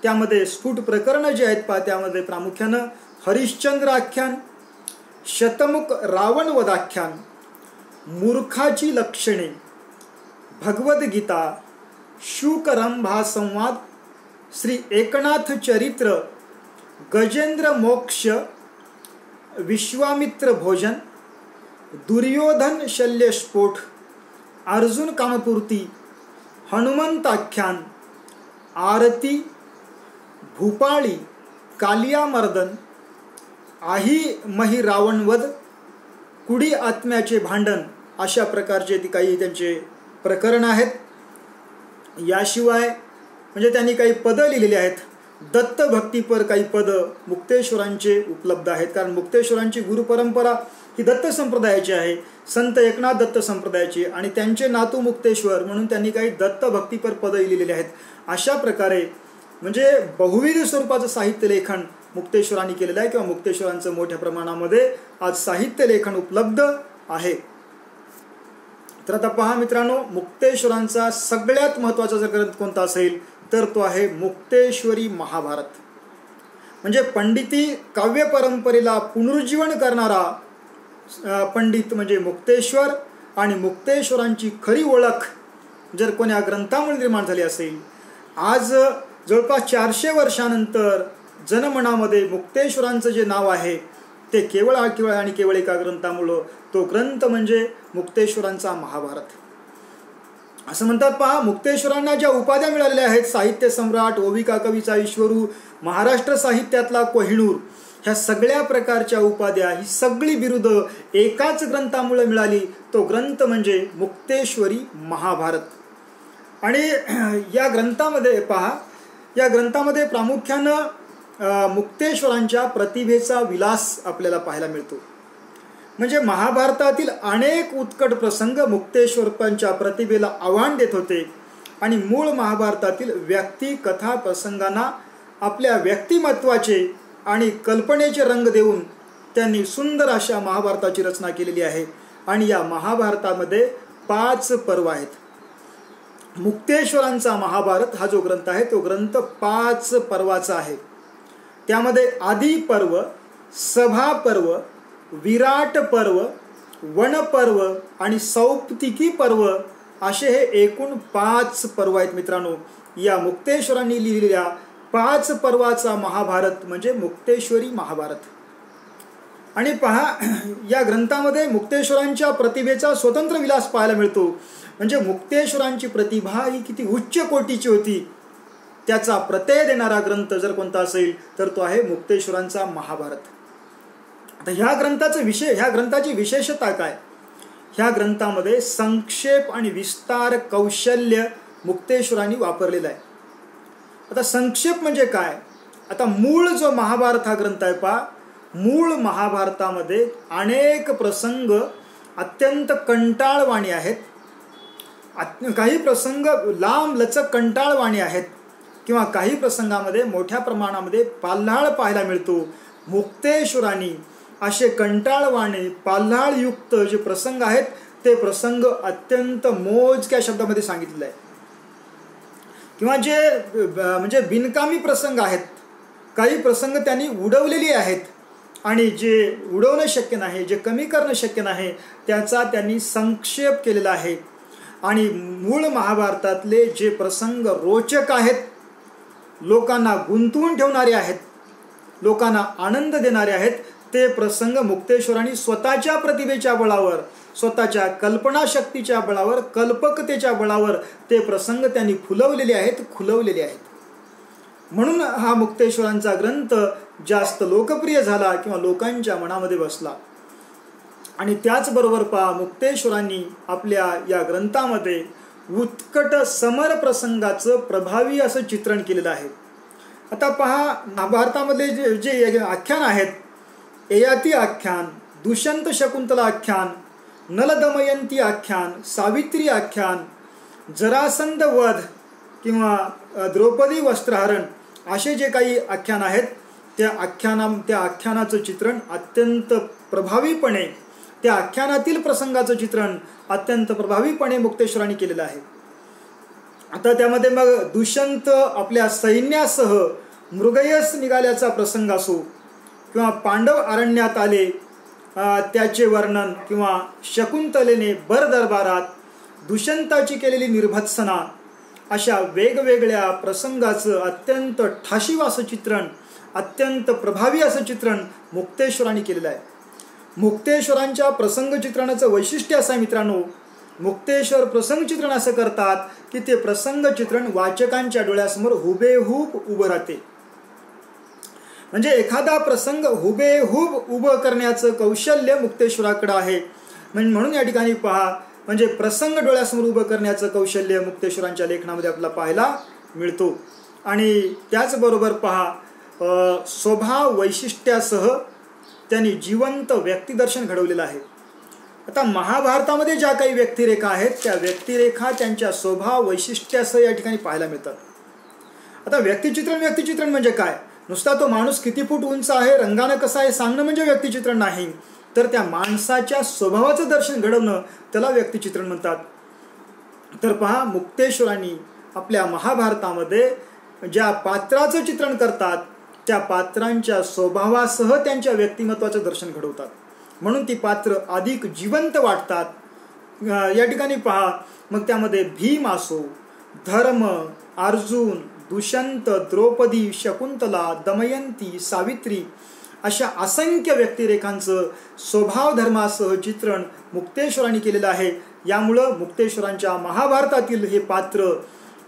त्यामध्ये स्फुट प्रकरणं जी आहेत पहा, त्यामध्ये प्रामुख्यानं हरिश्चंद्र आख्यान, शतमुख रावण वधाख्यान, मूर्खाची लक्षणे, भगवद्गीता, शुकरंभा संवाद, श्री एकनाथ चरित्र, गजेंद्र मोक्ष, विश्वामित्र भोजन, दुर्योधन शल्यस्फोट, अर्जुन कामपूर्ती, हनुमंताख्यान, आरती, भूपाळी, कालियामर्दन, आही मही रावणवध, कुडी आत्म्याचे भांडण अशा प्रकारचे ती काही त्यांचे प्रकरण आहेत. याशिवाय म्हणजे त्यांनी काही पदं लिहिलेली आहेत. दत्तभक्तीपर काही पदं मुक्तेश्वरांचे उपलब्ध आहेत, कारण मुक्तेश्वरांची गुरुपरंपरा ही दत्त संप्रदायाची आहे, संत एकनाथ दत्त संप्रदायाची, आणि त्यांचे नातू मुक्तेश्वर म्हणून त्यांनी काही दत्तभक्तीपर पदं लिहिलेली आहेत. अशा प्रकारे म्हणजे बहुविध स्वरूपाचं साहित्य लेखन मुक्तेश्वरांनी केलेलं आहे किंवा मुक्तेश्वरांचं मोठ्या प्रमाणामध्ये आज साहित्य लेखन उपलब्ध आहे. तर आता पहा मित्रांनो, मुक्तेश्वरांचा सगळ्यात महत्त्वाचा जर ग्रंथ कोणता असेल तर तो आहे मुक्तेश्वरी महाभारत. म्हणजे पंडिती काव्य परंपरेला पुनरुज्जीवन करणारा पंडित म्हणजे मुक्तेश्वर. आणि मुक्तेश्वरांची खरी ओळख जर कोण्या ग्रंथामुळे निर्माण झाली असेल आज जवळपास 400 वर्षानंतर जनमनामध्ये मुक्तेश्वरांचं जे नाव आहे ते केवळ आणि केवळ एका ग्रंथामुळं, तो ग्रंथ म्हणजे मुक्तेश्वरांचा महाभारत. असं म्हणतात पहा, मुक्तेश्वरांना ज्या उपाध्या मिळालेल्या आहेत, साहित्य सम्राट, ओविका कवीचा ईश्वरू, महाराष्ट्र साहित्यातला कोहिनूर, ह्या सगळ्या प्रकारच्या उपाध्या, ही सगळी बिरुदं एकाच ग्रंथामुळे मिळाली. तो ग्रंथ म्हणजे मुक्तेश्वरी महाभारत. आणि या ग्रंथामध्ये पहा, या ग्रंथामध्ये प्रामुख्यानं मुक्तेश्वरांच्या प्रतिभेचा विलास आपल्याला पाहायला मिळतो. म्हणजे महाभारतातील अनेक उत्कट प्रसंग मुक्तेश्वरांच्या प्रतिभेला आव्हान देत होते आणि मूळ महाभारतातील व्यक्ती कथा प्रसंगांना आपल्या व्यक्तिमत्वाचे आणि कल्पनेचे रंग देऊन त्यांनी सुंदर अशा महाभारताची रचना केलेली आहे. आणि या महाभारतामध्ये 5 पर्व आहेत. मुक्तेश्वरांचा महाभारत हा जो ग्रंथ आहे तो ग्रंथ 5 पर्वाचा आहे. त्यामध्ये आदी पर्व, सभा पर्व, विराट पर्व, वन पर्व आणि सौप्तिकी पर्व असे हे एकूण 5 पर्व आहेत. मित्रांनो, या मुक्तेश्वरांनी लिहिलेल्या 5 पर्वाचा महाभारत म्हणजे मुक्तेश्वरी महाभारत. आणि पहा, या ग्रंथामध्ये मुक्तेश्वरांच्या प्रतिभेचा स्वतंत्र विलास पाहायला मिळतो. म्हणजे मुक्तेश्वरांची प्रतिभा ही किती उच्च कोटीची होती त्याचा प्रत्यय देणारा ग्रंथ जर कोणता असेल तर तो आहे मुक्तेश्वरांचा महाभारत. आता ह्या ग्रंथाची विशेषता काय? ह्या ग्रंथामध्ये संक्षेप आणि विस्तार कौशल्य मुक्तेश्वरांनी वापरलेलं आहे. आता संक्षेप म्हणजे काय? आता मूळ जो महाभारत हा ग्रंथ आहे पहा, मूळ महाभारतामध्ये अनेक प्रसंग अत्यंत कंटाळवाणी आहेत. काही प्रसंग लांब लचक कंटाळवाणी आहेत किंवा काही प्रसंगामध्ये मोठ्या प्रमाणामध्ये पाल्हाळ पाहायला मिळतो. मुक्तेश्वरांनी असे कंटाळवाणे पाल्हाळयुक्त जे प्रसंग आहेत ते प्रसंग अत्यंत मोजक्या शब्दामध्ये सांगितलेले आहे. किंवा जे म्हणजे बिनकामी प्रसंग आहेत, काही प्रसंग त्यांनी उडवलेले आहेत आणि जे उडवणं शक्य नाही, जे कमी करणं शक्य नाही त्याचा त्यांनी संक्षेप केलेला आहे. आणि मूळ महाभारतातले जे प्रसंग रोचक आहेत, लोकांना गुंतवून ठेवणारे आहेत, लोकांना आनंद देणारे आहेत, ते प्रसंग मुक्तेश्वरांनी स्वतःच्या प्रतिभेच्या बळावर, स्वतःच्या कल्पनाशक्तीच्या बळावर, कल्पकतेच्या बळावर ते प्रसंग त्यांनी फुलवलेले आहेत, खुलवलेले आहेत. म्हणून हा मुक्तेश्वरांचा ग्रंथ जास्त लोकप्रिय झाला किंवा लोकांच्या मनामध्ये बसला. आणि त्याचबरोबर पहा, मुक्तेश्वरांनी आपल्या या ग्रंथामध्ये उत्कट समर प्रसंगाचं प्रभावी असं चित्रण केलेलं आहे. आता पहा, महाभारतामध्ये जे आख्यान आहेत, ययाती आख्यान, दुष्यंत शकुंतला आख्यान, नलदमयंती आख्यान, सावित्री आख्यान, जरासंध वध किंवा द्रौपदी वस्त्रहरण असे जे काही आख्यान आहेत त्या आख्यानाचं चित्रण अत्यंत प्रभावीपणे, त्या आख्यानातील प्रसंगाचं चित्रण अत्यंत प्रभावीपणे मुक्तेश्वरांनी केलेलं आहे. आता त्यामध्ये मग दुष्यंत आपल्या सैन्यासह मृगयस निघाल्याचा प्रसंग असो किंवा पांडव अरण्यात आले त्याचे वर्णन किंवा शकुंतलेने बर दरबारात दुष्यंताची केलेली निर्भत्सना, अशा वेगवेगळ्या प्रसंगाचं अत्यंत ठाशीव असं चित्रण, अत्यंत प्रभावी असं चित्रण मुक्तेश्वरांनी केलेलं आहे. मुक्तेश्वरांच्या प्रसंग चित्रणाचं वैशिष्ट्य असं आहे मित्रांनो, मुक्तेश्वर प्रसंग चित्रण असं करतात की ते प्रसंग चित्रण वाचकांच्या डोळ्यासमोर हुबेहूब उभं राहते. म्हणजे एखादा प्रसंग हुबेहूब उभं करण्याचं कौशल्य मुक्तेश्वराकडे आहे. म्हणून या ठिकाणी पहा, म्हणजे प्रसंग डोळ्यासमोर उभं करण्याचं कौशल्य मुक्तेश्वरांच्या लेखनामध्ये आपल्याला पाहायला मिळतो. आणि त्याचबरोबर पहा, स्वभाव वैशिष्ट्यासह त्यांनी जिवंत व्यक्तिदर्शन घडवलेलं आहे. आता महाभारतामध्ये ज्या काही व्यक्तिरेखा आहेत त्या व्यक्तिरेखा त्यांच्या स्वभाव वैशिष्ट्यासह या ठिकाणी पाहायला मिळतात. आता व्यक्तिचित्रण म्हणजे काय? नुसता तो माणूस किती फूट उंच आहे, रंगानं कसा आहे सांगणं म्हणजे व्यक्तिचित्रण नाही, तर त्या माणसाच्या स्वभावाचं दर्शन घडवणं त्याला व्यक्तिचित्रण म्हणतात. तर पहा, मुक्तेश्वरांनी आपल्या महाभारतामध्ये ज्या पात्राचं चित्रण करतात त्या पात्रांच्या स्वभावासह त्यांच्या व्यक्तिमत्वाचं दर्शन घडवतात. म्हणून ती पात्र अधिक जिवंत वाटतात. या ठिकाणी पहा, मग त्यामध्ये भीम असो, धर्म, अर्जुन, दुष्यंत, द्रौपदी, शकुंतला, दमयंती, सावित्री अशा असंख्य व्यक्तिरेखांचं स्वभाव धर्मासह चित्रण मुक्तेश्वरांनी केलेलं आहे. यामुळं मुक्तेश्वरांच्या महाभारतातील हे पात्र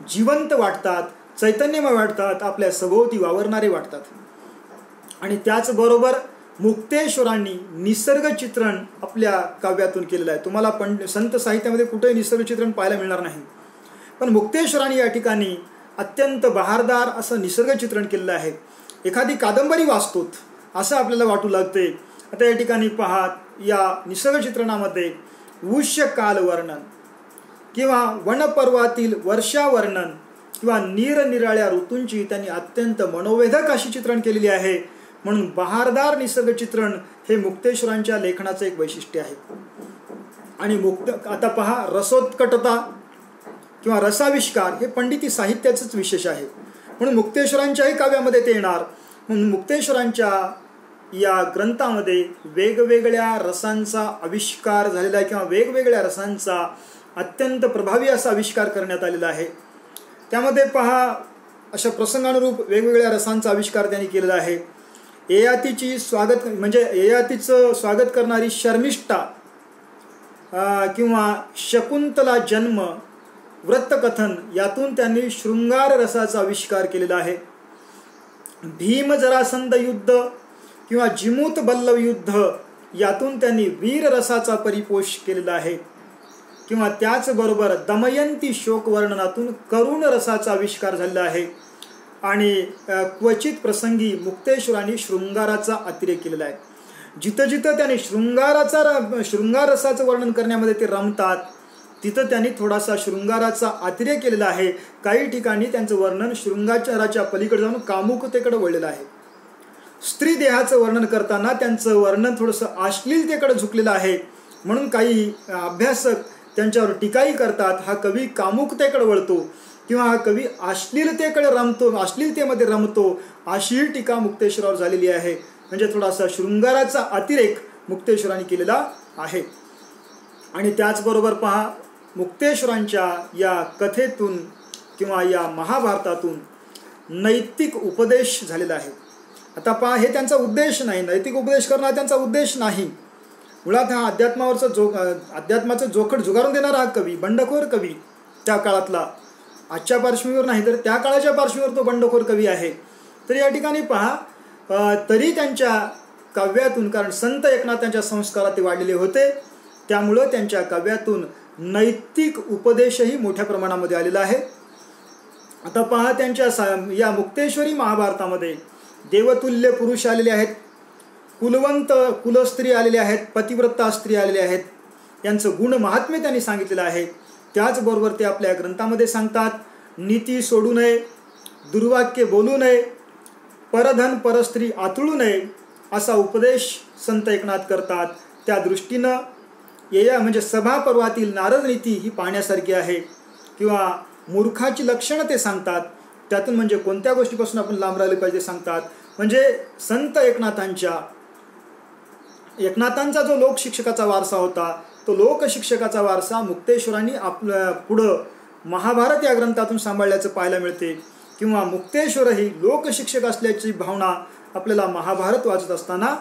जिवंत वाटतात, चैतन्यमय वाटतात, आपल्या सभोवती वावरणारे वाटतात. आणि त्याचबरोबर मुक्तेश्वरांनी निसर्ग चित्रण आपल्या काव्यातून केलेलं आहे. तुम्हाला संत साहित्यामध्ये कुठेही निसर्ग चित्रण पाहायला मिळणार नाही, पण मुक्तेश्वरांनी या ठिकाणी अत्यंत बहारदार असं निसर्ग चित्रण केलेलं आहे. एखादी कादंबरी वाचतोत असं आपल्याला वाटू लागते. आता या ठिकाणी पहा, या निसर्ग चित्रणामध्ये उष्यकाल वर्णन किंवा वनपर्वातील वर्षावर्णन किंवा निरनिराळ्या ऋतूंची त्यांनी अत्यंत मनोवेधक अशी चित्रण केलेली आहे. म्हणून बहारदार निसर्ग चित्रण हे मुक्तेश्वरांच्या लेखनाचं एक वैशिष्ट्य आहे. आणि आता पहा, रसोत्कटता किंवा रसाविष्कार हे पंडिती साहित्याचंच विशेष आहे. म्हणून मुक्तेश्वरांच्याही काव्यामध्ये ते येणार. म्हणून मुक्तेश्वरांच्या या ग्रंथामध्ये वेगवेगळ्या रसांचा आविष्कार झालेला आहे किंवा वेगवेगळ्या रसांचा अत्यंत प्रभावी असा आविष्कार करण्यात आलेला आहे. त्यामध्ये पहा, अशा प्रसंगानुरूप वेगवेगळ्या रसांचा आविष्कार त्यांनी केलेला आहे. ययातीची स्वागत म्हणजे ययातीचं स्वागत करणारी शर्मिष्ठा किंवा शकुंतला जन्म वृत्तकथन यातून त्यांनी शृंगार रसाचा आविष्कार केलेला आहे. भीम जरासंध युद्ध किंवा जिमूत बल्लव युद्ध यातून त्यांनी वीर रसाचा परिपोष केलेला आहे. किंवा त्याचबरोबर दमयंती शोक वर्णनातून करुण रसाचा आविष्कार झालेला आहे. आणि क्वचित प्रसंगी मुक्तेश्वरांनी शृंगाराचा अतिरेक केलेला आहे. जिथं जिथं त्यांनी शृंगार रसाचं वर्णन करण्यामध्ये ते रमतात, तिथं त्यांनी थोडासा शृंगाराचा अतिरेक केलेला आहे. काही ठिकाणी त्यांचं वर्णन शृंगाचाराच्या पलीकडे जाऊन कामुकतेकडे वळलेलं आहे. स्त्री देहाचं वर्णन करताना त्यांचं वर्णन थोडंसं अश्लीलतेकडे झुकलेलं आहे. म्हणून काही अभ्यासक त्यांच्यावर टीकाही करतात, हा कवी कामुकतेकडे वळतो किंवा हा कवी अश्लीलतेकडे रमतो, अश्लीलतेमध्ये रमतो, अशी टीका मुक्तेश्वरावर झालेली आहे. म्हणजे थोडासा शृंगाराचा अतिरेक मुक्तेश्वरांनी केलेला आहे. आणि त्याचबरोबर पहा, मुक्तेश्वरांच्या या कथेतून किंवा या महाभारतातून नैतिक उपदेश झालेला आहे. आता पहा, हे त्यांचा उद्देश नाही, नैतिक उपदेश करणं त्यांचा उद्देश नाही. मुळात हा अध्यात्माचं जोखड झुगारून देणारा हा कवी, बंडखोर कवी त्या काळातला, आजच्या पार्श्वभूमीवर नाही तर त्या काळाच्या पार्श्वभूमीवर तो बंडखोर कवी आहे. तर या ठिकाणी पहा, तरी त्यांच्या काव्यातून, कारण संत एकनाथांच्या संस्कारात ते वाढलेले होते, त्यामुळं त्यांच्या काव्यातून नैतिक उपदेशही मोठ्या प्रमाणामध्ये आलेला आहे. आता पहा, त्यांच्या या मुक्तेश्वरी महाभारतामध्ये देवतुल्य पुरुष आलेले आहेत, कुलवंत कुलस्त्री आलेले आहेत, पतिव्रता स्त्री आलेले आहेत. यांचं गुण महात्म्य त्यांनी सांगितलेलं आहे. त्याचबरोबर ते आपल्या ग्रंथामध्ये सांगतात, नीती सोडू नये, दुर्वाक्य बोलू नये, परधन परस्त्री आतळू नये असा उपदेश संत एकनाथ करतात. त्या दृष्टीनं म्हणजे सभापर्वातील नारद नीती ही पाहण्यासारखी आहे. किंवा मूर्खाची लक्षणं ते सांगतात, त्यातून म्हणजे कोणत्या गोष्टीपासून आपण लांब राहिले पाहिजे सांगतात. म्हणजे संत एकनाथांचा जो लोकशिक्षकाचा वारसा होता, तो लोकशिक्षकाचा वारसा मुक्तेश्वरांनी आपल्या पुढं महाभारत या ग्रंथातून सांभाळल्याचं पाहायला मिळते. किंवा मुक्तेश्वरही लोकशिक्षक असल्याची भावना आपल्याला महाभारत वाचत असताना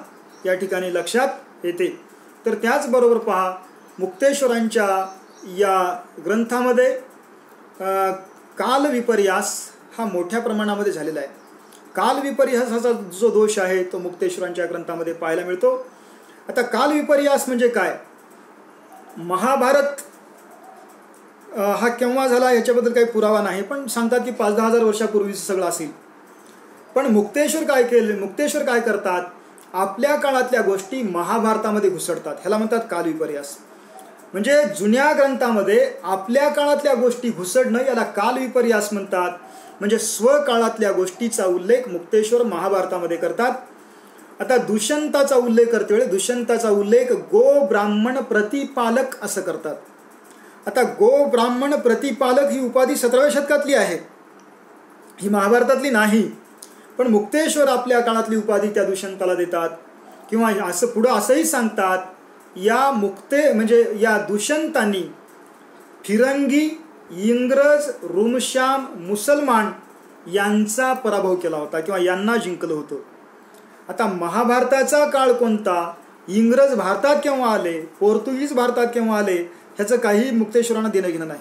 या ठिकाणी लक्षात येते. तर त्याचबरोबर पहा, मुक्तेश्वरांच्या या ग्रंथामध्ये कालविपर्यास हा मोठ्या प्रमाणामध्ये झालेला आहे. कालविपर्यासाचा जो दोष आहे तो मुक्तेश्वरांच्या ग्रंथामध्ये पाहायला मिळतो. आता कालविपर्यास म्हणजे काय? महाभारत हा केव्हा झाला याच्याबद्दल काही पुरावा नाही, पण सांगतात की 5-10 हजार वर्षापूर्वीचं सगळं असेल. पण मुक्तेश्वर काय करतात, आपल्या काळातल्या गोष्टी महाभारतामध्ये घुसडतात, ह्याला म्हणतात कालविपर्यास. म्हणजे जुन्या ग्रंथामध्ये आपल्या काळातल्या गोष्टी घुसडणं याला कालविपर्यास म्हणतात. म्हणजे स्वकाळातल्या गोष्टीचा उल्लेख मुक्तेश्वर महाभारतामध्ये करतात. आता दुष्यंताचा उल्लेख करते वेळी दुष्यंताचा उल्लेख गो ब्राह्मण प्रतिपालक असं करतात. आता गो ब्राह्मण प्रतिपालक ही उपाधी 17व्या शतकातली आहे, ही महाभारतातली नाही. पण मुक्तेश्वर आपल्या काळातली उपाधी त्या दुष्यंताला देतात. किंवा असं पुढं असंही सांगतात, या दुष्यंतांनी फिरंगी इंग्रज, रुमशाम, मुसलमान यांचा पराभव केला होता किंवा यांना जिंकलं होतं. आता महाभारताचा काळ कोणता, इंग्रज भारतात केव्हा आले, पोर्तुगीज भारतात केव्हा आले, ह्याचं काही मुक्तेश्वरांना देणं घेणं नाही.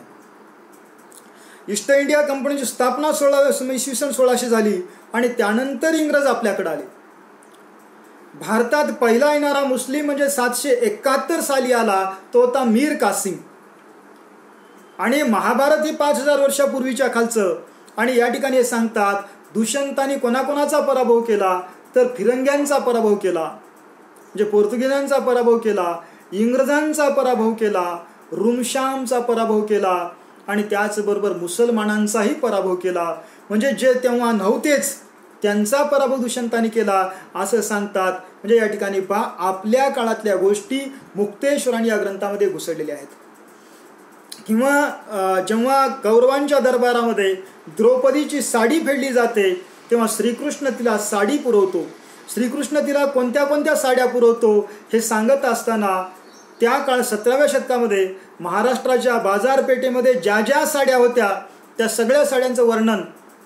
ईस्ट इंडिया कंपनीची स्थापना 1600 झाली आणि त्यानंतर इंग्रज आपल्याकडे आले. भारतात पहिला येणारा मुस्लिम म्हणजे 771 साली आला, तो होता मीर कासिम. आणि महाभारत ही 5000 वर्षापूर्वीच्या खालचं. आणि या ठिकाणी हे सांगतात दुष्यंतांनी कोणाकोणाचा पराभव केला, तर फिरंग्यांचा पराभव केला, म्हणजे पोर्तुगीजांचा पराभव केला, इंग्रजांचा पराभव केला, रुमशामचा पराभव केला आणि त्याचबरोबर मुसलमानांचाही पराभव केला. म्हणजे जे तेव्हा नव्हतेच त्यांचा पराभव दुष्यंतांनी केला असं सांगतात. म्हणजे या ठिकाणी पहा, आपल्या काळातल्या गोष्टी मुक्तेश्वरांनी या ग्रंथामध्ये घुसळलेल्या आहेत. किंवा जेव्हा कौरवांच्या दरबारामध्ये द्रौपदीची साडी फेडली जाते तेव्हा श्रीकृष्ण तिला साडी पुरवतो. श्रीकृष्ण तिला कोणत्या कोणत्या साड्या पुरवतो हे सांगत असताना त्या काळ 17व्या शतकामध्ये महाराष्ट्राच्या बाजारपेठेमध्ये ज्या ज्या साड्या होत्या त्या सगळ्या साड्यांचं वर्णन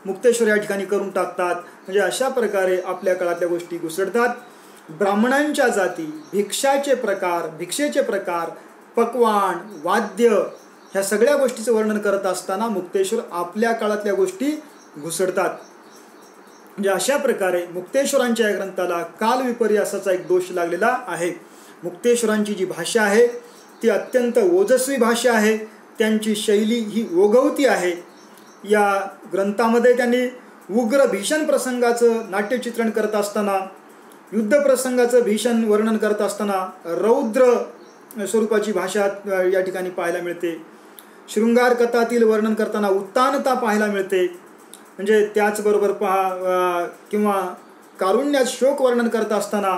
मुक्तेश्वर या ठिकाणी करून टाकतात. म्हणजे अशा प्रकारे आपल्या काळातल्या गोष्टी घुसळतात. ब्राह्मणांच्या जाती, भिक्षेचे प्रकार, पक्वाण, वाद्य, ह्या सगळ्या गोष्टीचं वर्णन करत असताना मुक्तेश्वर आपल्या काळातल्या गोष्टी घुसळतात. म्हणजे अशा प्रकारे मुक्तेश्वरांच्या या ग्रंथाला कालविपर्यासाचा एक दोष लागलेला आहे. मुक्तेश्वरांची जी भाषा आहे ती अत्यंत ओजस्वी भाषा आहे. त्यांची शैली ही ओघवती आहे. या ग्रंथामध्ये त्यांनी उग्र भीषण प्रसंगाचं नाट्यचित्रण करत असताना, युद्ध प्रसंगाचं भीषण वर्णन करत असताना रौद्र स्वरूपाची भाषा या ठिकाणी पाहायला मिळते. शृंगार कथातील वर्णन करताना उत्तानता पाहायला मिळते. म्हणजे त्याचबरोबर पहा, किंवा कारुण्यात शोक वर्णन करत असताना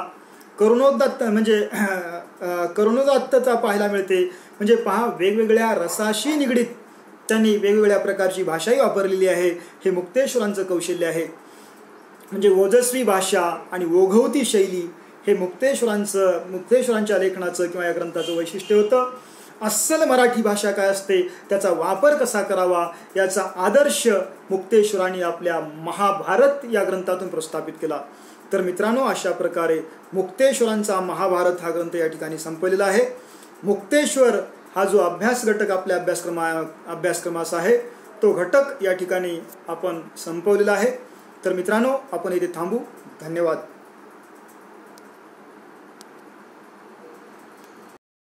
करुणोदात्तता पाहायला मिळते. म्हणजे पहा, वेगवेगळ्या रसाशी निगडीत त्यांनी वेगवेगळ्या प्रकारची भाषाही वापरलेली आहे. हे मुक्तेश्वरांचं कौशल्य आहे. म्हणजे ओजस्वी भाषा आणि ओघवती शैली हे मुक्तेश्वरांच्या लेखनाचं किंवा या ग्रंथाचं वैशिष्ट्य होतं. अस्सल मराठी भाषा काय असते, त्याचा वापर कसा करावा, याचा आदर्श मुक्तेश्वरांनी आपल्या महाभारत या ग्रंथातून प्रस्थापित केला. तर मित्रांनो, अशा प्रकारे मुक्तेश्वरांचा महाभारत हा ग्रंथ या ठिकाणी संपलेला आहे. मुक्तेश्वर हा जो अभ्यास घटक आपल्या अभ्यासक्रमाचा आहे तो घटक या ठिकाणी आपण संपवलेला आहे. तर मित्रांनो, आपण इथे थांबू. धन्यवाद.